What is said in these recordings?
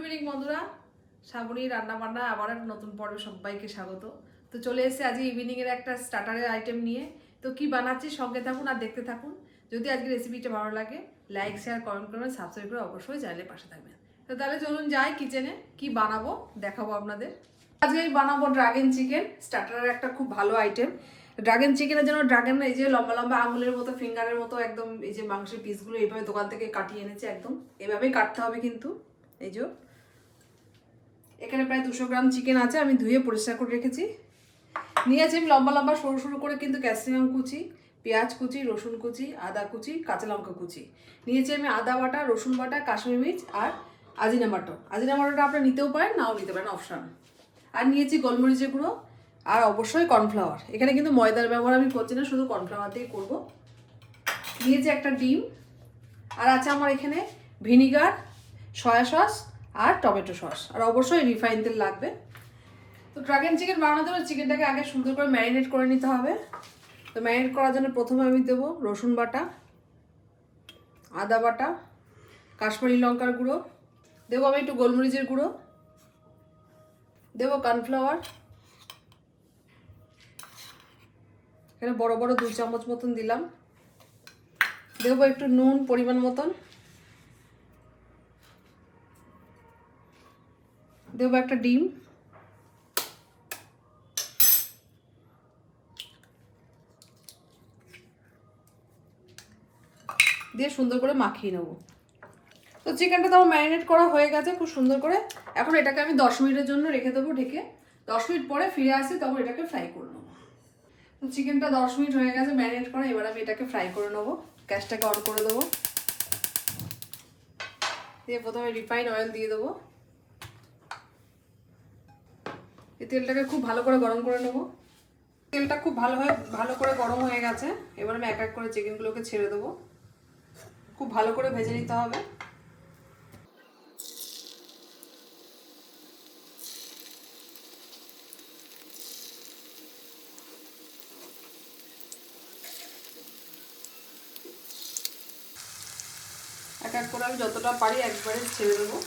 Evening বন্ধুরা, শ্রাবণী রান্না বান্না আবার একটা নতুন পর্বে সবাইকে স্বাগত। তো চলে এসেছে আজকে ইভিনিং এর একটা স্টার্টারের আইটেম নিয়ে। তো কি বানাচ্ছি সঙ্গে থাকুন আর দেখতে থাকুন। যদি আজকে রেসিপিটা ভালো লাগে লাইক শেয়ার কমেন্ট করবেন, সাবস্ক্রাইব করে অবশ্যই চ্যানেলের পাশে থাকবেন। তো তাহলে চলুন যাই কিচেনে, কি বানাবো দেখাবো আপনাদের। আজকে আমি বানাবো ড্রাগন চিকেন। স্টার্টারের একটা খুব ভালো আইটেম। ড্রাগন চিকেনের জন্য ড্রাগন এই যে লম্বা লম্বা আঙুলের মতো ফিঙ্গারের মতো একদম এই যে মাংসের পিসগুলো এইভাবে দোকান থেকে কাটিয়ে এনেছে, একদম এভাবেই কাটতে হবে কিন্তু। এই যে এখানে প্রায় 200 গ্রাম চিকেন আছে, আমি ধুয়ে পরিষ্কার করে রেখেছি। নিয়েছি আমি লম্বা লম্বা সরু সরু করে কিন্তু ক্যাপসিকাম কুচি, পেঁয়াজ কুচি, রসুন কুচি, আদা কুচি, কাঁচা লঙ্কা কুচি। নিয়েছি আমি আদা বাটা, রসুন বাটা, কাশ্মীরি মির্চ আর আজিনামাটো। আজিনামাটোটা আপনারা নিতেও পারেন, নাও নিতে পারেন, অপশন। আর নিয়েছি গোলমরিচের গুঁড়ো আর অবশ্যই কর্নফ্লাওয়ার। এখানে কিন্তু ময়দার ব্যবহার আমি করছি না, শুধু কর্নফ্লাওয়ার দিয়ে করবো। নিয়েছি একটা ডিম, আর আছে আমার এখানে ভিনিগার, সয়া সস আর টমেটো সস, আর অবশ্যই রিফাইন তেল লাগবে। তো ড্রাগন চিকেন বানানোর জন্য চিকেনটাকে আগে সুন্দর করে ম্যারিনেট করে নিতে হবে। তো ম্যারিনেট করার জন্য প্রথমে আমি দেবো রসুন বাটা, আদা বাটা, কাশ্মীরি লঙ্কার গুঁড়ো, দেবো আমি একটু গোলমরিচের গুঁড়ো, দেবো কর্নফ্লাওয়ার, এখানে বড় বড় 2 চামচ মতন দিলাম, দেবো একটু নুন পরিমাণ মতন, দেবো একটা ডিম, দিয়ে সুন্দর করে মাখিয়ে নেব। তো চিকেনটা তো ম্যারিনেট করা হয়ে গেছে খুব সুন্দর করে। এখন এটাকে আমি 10 মিনিটের জন্য রেখে দেবো ঢেকে। 10 মিনিট পরে ফিরে আসি, তখন এটাকে ফ্রাই করে নেবো। তো চিকেনটা 10 মিনিট হয়ে গেছে ম্যারিনেট করা, এবার আমি এটাকে ফ্রাই করে নেবো। গ্যাসটাকে অন করে দেবো, দিয়ে প্রথমে রিফাইন অয়েল দিয়ে দেবো। এই তেলটাকে খুব ভালো করে গরম করে নেবো। তেলটা খুব ভালো করে গরম হয়ে গেছে। এবার আমি এক এক করে চিকেনগুলোকে ছেড়ে দেবো। খুব ভালো করে ভেজে নিতে হবে। এক এক করে আমি যতটা পারি একবারে ছেড়ে দেবো।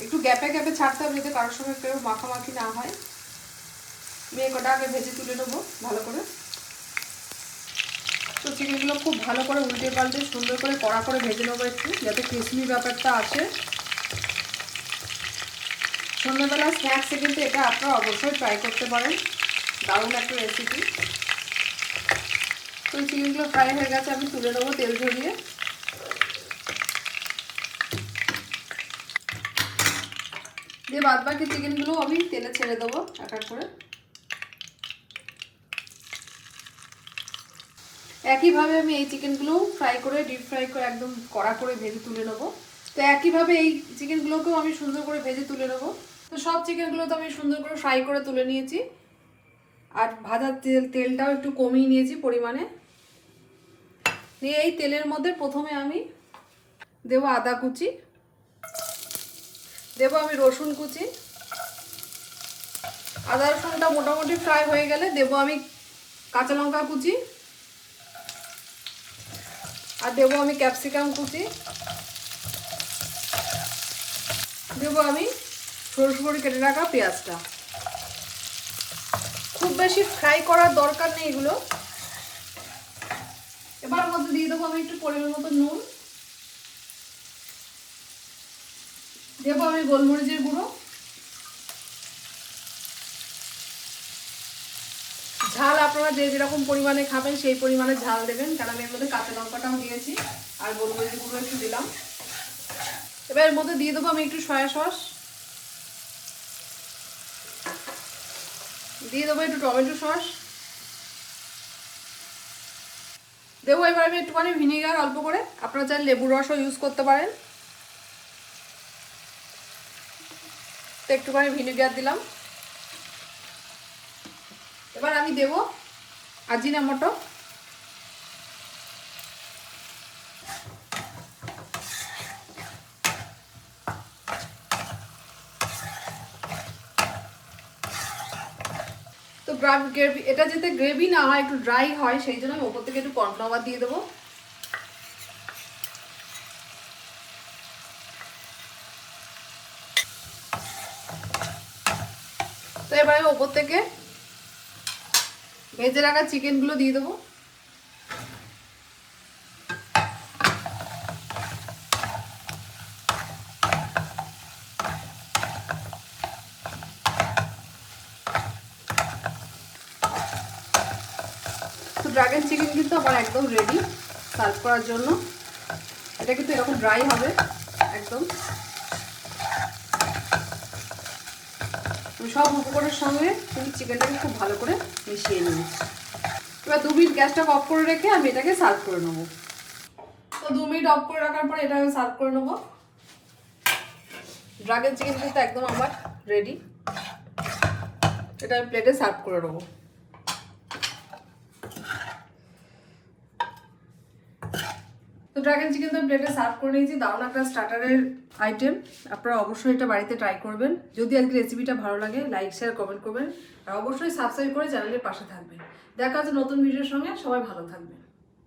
একটু গ্যাপে গ্যাপে ছাড়তে হবে যাতে কারোর সঙ্গে কেউ মাখামাখি না হয়। আমি কটা আগে ভেজে তুলে নেবো ভালো করে। তো চিকেনগুলো খুব ভালো করে উল্টে পাল্টে সুন্দর করে কড়া করে ভেজে নেবো একটু, যাতে ক্রিসপি ব্যাপারটা আসে। সন্ধ্যাবেলা স্ন্যাক্সে কিন্তু এটা আপনারা অবশ্যই ট্রাই করতে পারেন, দারুণ একটা রেসিপি। তো চিকেনগুলো ফ্রাই হয়ে গেছে, আমি তুলে নেবো তেল ঝরিয়ে। দিয়ে বাদ বাকি চিকেনগুলো আমি তেলে ছেড়ে দেবো এক এক করে। একইভাবে আমি এই চিকেনগুলো ফ্রাই করে ডিপ ফ্রাই করে একদম কড়া করে ভেজে তুলে নেবো। তো একইভাবে এই চিকেনগুলোকেও আমি সুন্দর করে ভেজে তুলে নেবো। তো সব চিকেনগুলো তো আমি সুন্দর করে ফ্রাই করে তুলে নিয়েছি, আর ভাজার তেলটাও একটু কমিয়ে নিয়েছি পরিমাণে। নিয়ে এই তেলের মধ্যে প্রথমে আমি দেবো আদা কুচি, দেবো আমি রসুন কুচি। আদা রসুনটা মোটামুটি ফ্রাই হয়ে গেলে দেবো আমি কাঁচা লঙ্কা কুচি, আর দেবো আমি ক্যাপসিকাম কুচি, দেবো আমি সরু সরু কেটে রাখা পেঁয়াজটা। খুব বেশি ফ্রাই করার দরকার নেই এগুলো। এবার মধ্যে দিয়ে দেবো আমি একটু পরিমাণ মতো নুন, দেবো আমি গোলমরিচের গুঁড়ো। ঝাল আপনারা যে যেরকম পরিমাণে খাবেন সেই পরিমাণে ঝাল দেবেন, কারণ আমি এর মধ্যে কাঁচা লঙ্কাটাও দিয়েছি আর গোলমরিচের গুঁড়ো একটু দিলাম। এবার এর মধ্যে দিয়ে দেবো আমি একটু সয়া সস, দিয়ে দেবো একটু টমেটো সস, দেবো এবার আমি একটুখানি ভিনিগার অল্প করে, আপনারা চাইলে লেবুর রসও ইউজ করতে পারেন। তো একটুখানি ভিনিগার দিলাম। এবার আমি দেবো আজিনামোটো, তো গ্রেভি, এটা যাতে গ্রেভি না হয় একটু ড্রাই হয় সেই জন্য আমি ওপর থেকে একটু কর্নফ্লাওয়ার দিয়ে দেবো। তো এবারে ওপর থেকে ভেজে রাখা চিকেনগুলো দিয়ে দেবো। তো ড্রাগন চিকেন কিন্তু আমার একদম রেডি সার্ভ করার জন্য। এটা কিন্তু এরকম ড্রাই হবে একদম। সব উপকরণের সঙ্গে তুমি চিকেনটাকে খুব ভালো করে মিশিয়ে নিই। এবার 2 মিনিট গ্যাসটা অফ করে রেখে আমি এটাকে সার্ভ করে নেবো। তো 2 মিনিট অফ করে রাখার পরে এটা আমি সার্ভ করে নেবো। ড্রাগন চিকেন কিন্তু একদম আমার রেডি। এটা আমি প্লেটে সার্ভ করে নেবো। তো ড্রাগন চিকেন তো প্লেটে সার্ভ করে নিয়েছি। দারুণ একটা স্টার্টারের আইটেম। আপনারা অবশ্যই এটা বাড়িতে ট্রাই করবেন। যদি আজকে রেসিপিটা ভালো লাগে লাইক শেয়ার কমেন্ট করবেন আর অবশ্যই সাবস্ক্রাইব করে চ্যানেলের পাশে থাকবেন। দেখা হচ্ছে নতুন ভিডিওর সঙ্গে। সবাই ভালো থাকবেন।